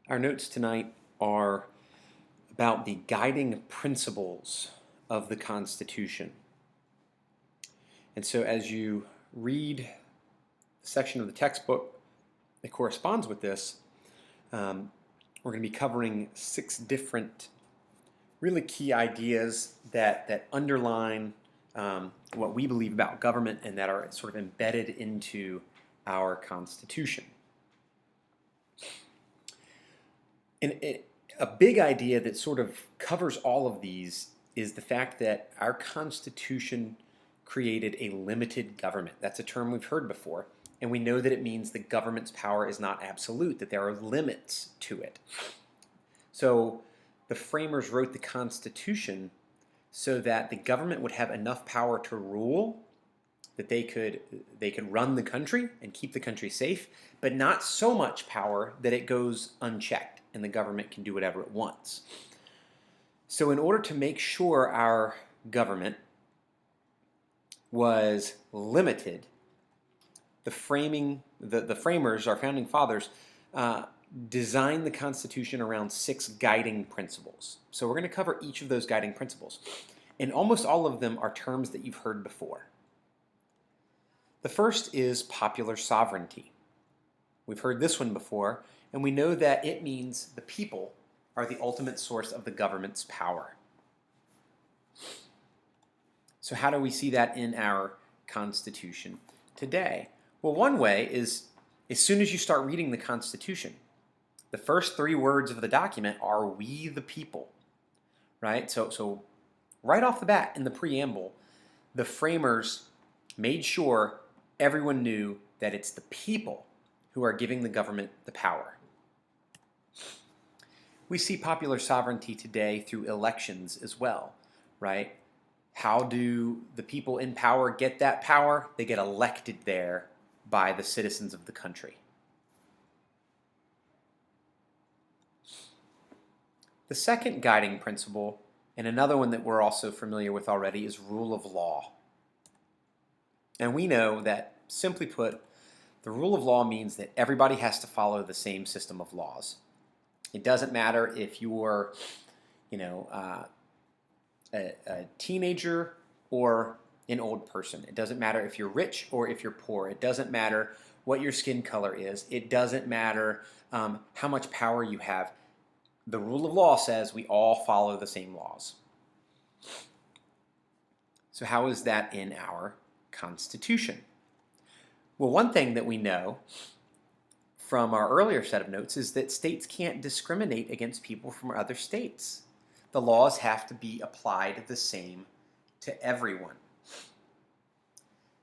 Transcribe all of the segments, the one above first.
Our notes tonight are about the guiding principles of the Constitution. And so as you read the section of the textbook that corresponds with this, we're going to be covering 6 different really key ideas that underline what we believe about government and that are sort of embedded into our Constitution. And a big idea that sort of covers all of these is the fact that our Constitution created a limited government. That's a term we've heard before, and we know that it means the government's power is not absolute, that there are limits to it. So the framers wrote the Constitution so that the government would have enough power to rule, that they could run the country and keep the country safe, but not so much power that it goes unchecked and the government can do whatever it wants. So in order to make sure our government was limited, the framers, our founding fathers, designed the Constitution around 6 guiding principles. So we're going to cover each of those guiding principles. And almost all of them are terms that you've heard before. The first is popular sovereignty. We've heard this one before, and we know that it means the people are the ultimate source of the government's power. So how do we see that in our Constitution today? Well, one way is as soon as you start reading the Constitution, the first 3 words of the document are "we the people," right? So right off the bat in the preamble, the framers made sure everyone knew that it's the people who are giving the government the power. We see popular sovereignty today through elections as well, right? How do the people in power get that power? They get elected there by the citizens of the country. The second guiding principle, and another one that we're also familiar with already, is rule of law. And we know that, simply put, the rule of law means that everybody has to follow the same system of laws. It doesn't matter if you're, a teenager or an old person. It doesn't matter if you're rich or if you're poor. It doesn't matter what your skin color is. It doesn't matter how much power you have. The rule of law says we all follow the same laws. So how is that in our Constitution? Well, one thing that we know from our earlier set of notes is that states can't discriminate against people from other states. The laws have to be applied the same to everyone.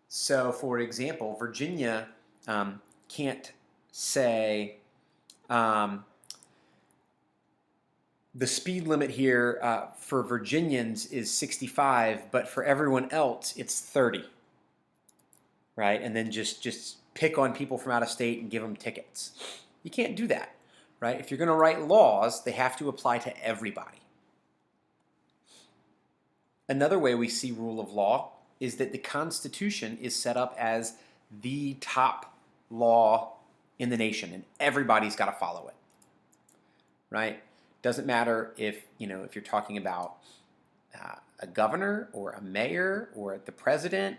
So, for example, Virginia can't say the speed limit here for Virginians is 65, but for everyone else it's 30, right? And then just pick on people from out of state and give them tickets. You can't do that, right? If you're going to write laws, they have to apply to everybody. Another way we see rule of law is that the Constitution is set up as the top law in the nation, and everybody's got to follow it, right? Doesn't matter if you're talking about a governor or a mayor or the president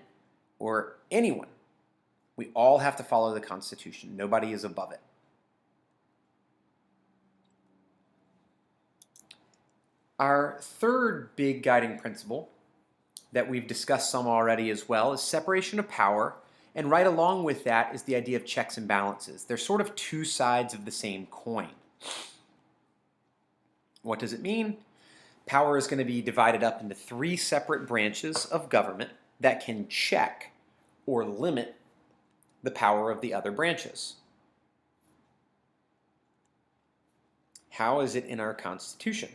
or anyone. We all have to follow the Constitution. Nobody is above it. Our third big guiding principle that we've discussed some already as well is separation of power, and right along with that is the idea of checks and balances. They're sort of 2 sides of the same coin. What does it mean? Power is going to be divided up into 3 separate branches of government that can check or limit the power of the other branches. How is it in our Constitution?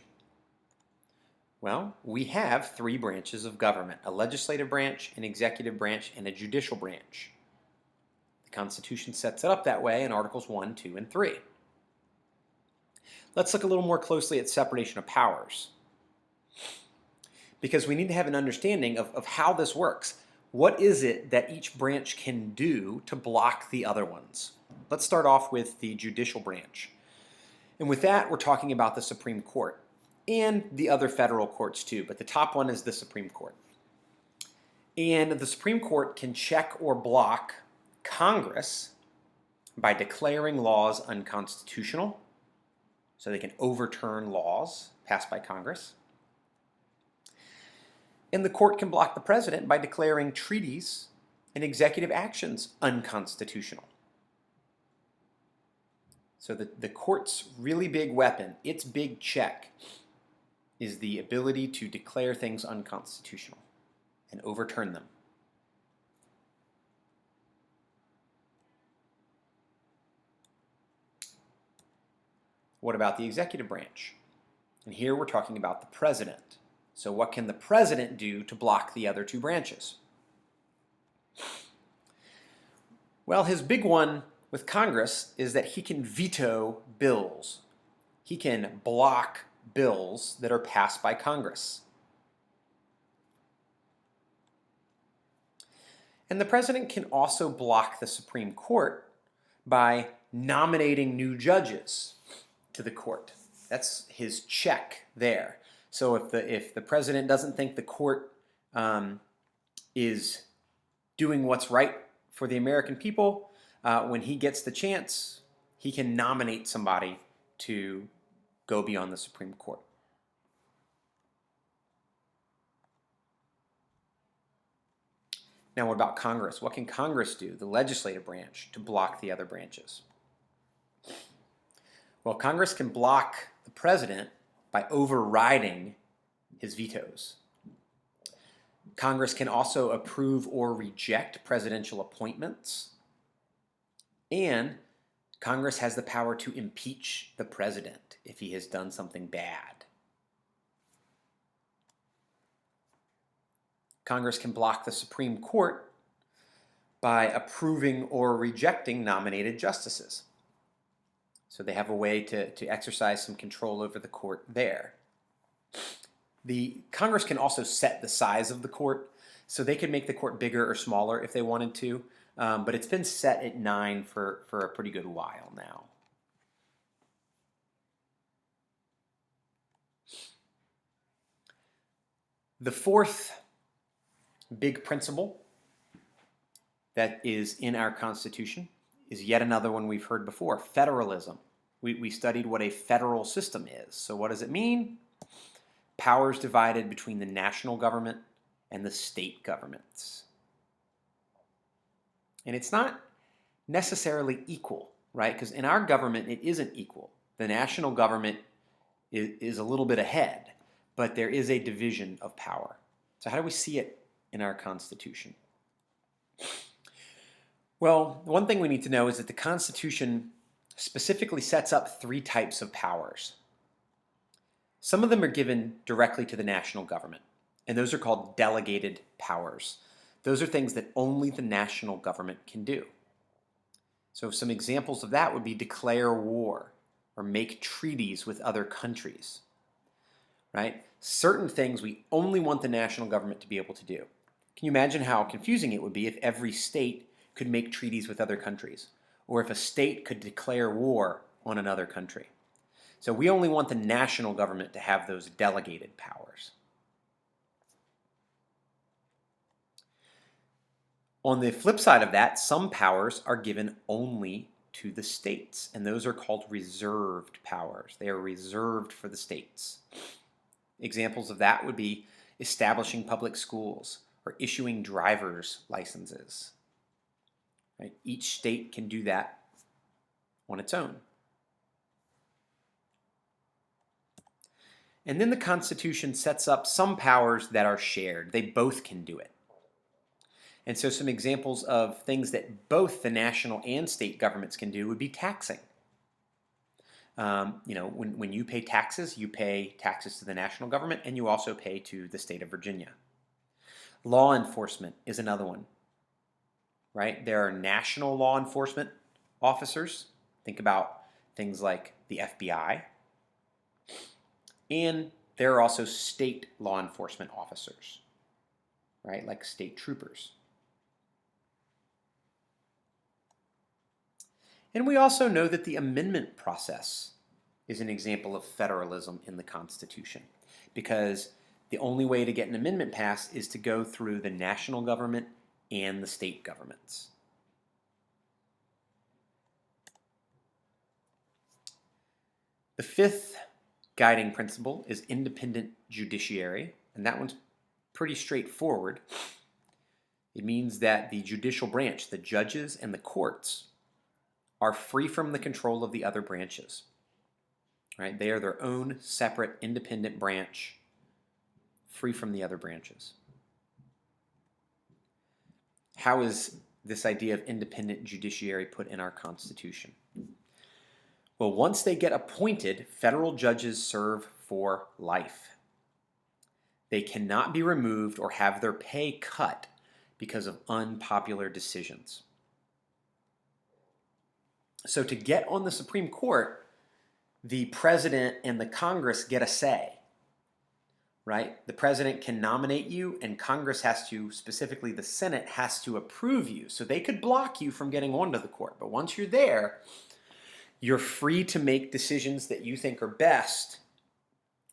Well, we have 3 branches of government: a legislative branch, an executive branch, and a judicial branch. The Constitution sets it up that way in Articles 1, 2, and 3. Let's look a little more closely at separation of powers, because we need to have an understanding of how this works. What is it that each branch can do to block the other ones? Let's start off with the judicial branch. And with that, we're talking about the Supreme Court and the other federal courts too, but the top one is the Supreme Court. And the Supreme Court can check or block Congress by declaring laws unconstitutional, so they can overturn laws passed by Congress. And the court can block the president by declaring treaties and executive actions unconstitutional. So the court's really big weapon, its big check, is the ability to declare things unconstitutional and overturn them. What about the executive branch? And here we're talking about the president. So what can the president do to block the other two branches? Well, his big one with Congress is that he can veto bills. He can block bills that are passed by Congress. And the president can also block the Supreme Court by nominating new judges to the court. That's his check there. So if the president doesn't think the court is doing what's right for the American people, when he gets the chance, he can nominate somebody to go beyond the Supreme Court. Now, what about Congress? What can Congress do, the legislative branch, to block the other branches? Well, Congress can block the president by overriding his vetoes. Congress can also approve or reject presidential appointments. And Congress has the power to impeach the president if he has done something bad. Congress can block the Supreme Court by approving or rejecting nominated justices. So they have a way to exercise some control over the court there. The Congress can also set the size of the court, so they could make the court bigger or smaller if they wanted to, but it's been set at 9 for a pretty good while now. The fourth big principle that is in our Constitution is yet another one we've heard before, federalism. We studied what a federal system is. So what does it mean? Powers divided between the national government and the state governments. And it's not necessarily equal, right? Because in our government, it isn't equal. The national government is a little bit ahead, but there is a division of power. So how do we see it in our Constitution? Well, one thing we need to know is that the Constitution specifically sets up 3 types of powers. Some of them are given directly to the national government, and those are called delegated powers. Those are things that only the national government can do. So some examples of that would be declare war or make treaties with other countries, right? Certain things we only want the national government to be able to do. Can you imagine how confusing it would be if every state could make treaties with other countries, or if a state could declare war on another country? So we only want the national government to have those delegated powers. On the flip side of that, some powers are given only to the states, and those are called reserved powers. They are reserved for the states. Examples of that would be establishing public schools or issuing driver's licenses. Right? Each state can do that on its own. And then the Constitution sets up some powers that are shared. They both can do it. And so some examples of things that both the national and state governments can do would be taxing. When you pay taxes to the national government, and you also pay to the state of Virginia. Law enforcement is another one, right? There are national law enforcement officers. Think about things like the FBI. And there are also state law enforcement officers, right? Like state troopers. And we also know that the amendment process is an example of federalism in the Constitution, because the only way to get an amendment passed is to go through the national government and the state governments. The fifth guiding principle is independent judiciary, and that one's pretty straightforward. It means that the judicial branch, the judges and the courts, are free from the control of the other branches. Right? They are their own separate independent branch, free from the other branches. How is this idea of independent judiciary put in our Constitution? Well, once they get appointed, federal judges serve for life. They cannot be removed or have their pay cut because of unpopular decisions. So to get on the Supreme Court, the president and the Congress get a say, right? The president can nominate you, and Congress has to, specifically the Senate, has to approve you. So they could block you from getting onto the court. But once you're there, you're free to make decisions that you think are best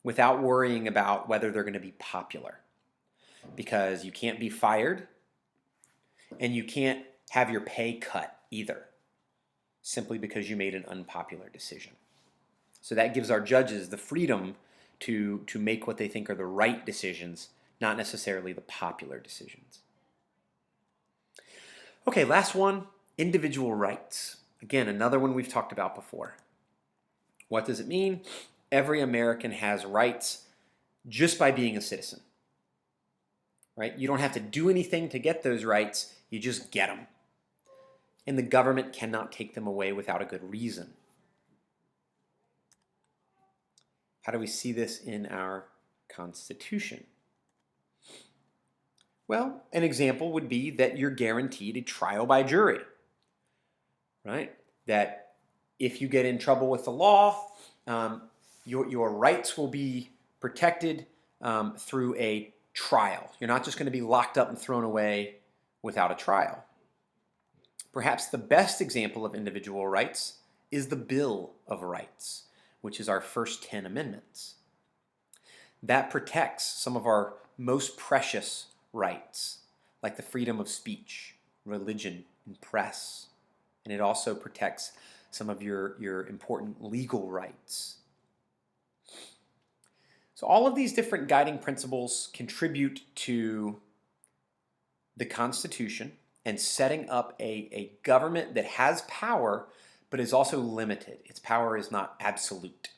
without worrying about whether they're going to be popular. Because you can't be fired, and you can't have your pay cut either, simply because you made an unpopular decision. So that gives our judges the freedom to make what they think are the right decisions, not necessarily the popular decisions. Okay, last one, individual rights. Again, another one we've talked about before. What does it mean? Every American has rights just by being a citizen. Right? You don't have to do anything to get those rights, you just get them. And the government cannot take them away without a good reason. How do we see this in our Constitution? Well, an example would be that you're guaranteed a trial by jury, right? That if you get in trouble with the law, your rights will be protected through a trial. You're not just going to be locked up and thrown away without a trial. Perhaps the best example of individual rights is the Bill of Rights, which is our first 10 amendments. That protects some of our most precious rights, like the freedom of speech, religion, and press. And it also protects some of your important legal rights. So all of these different guiding principles contribute to the Constitution and setting up a government that has power but is also limited. Its power is not absolute.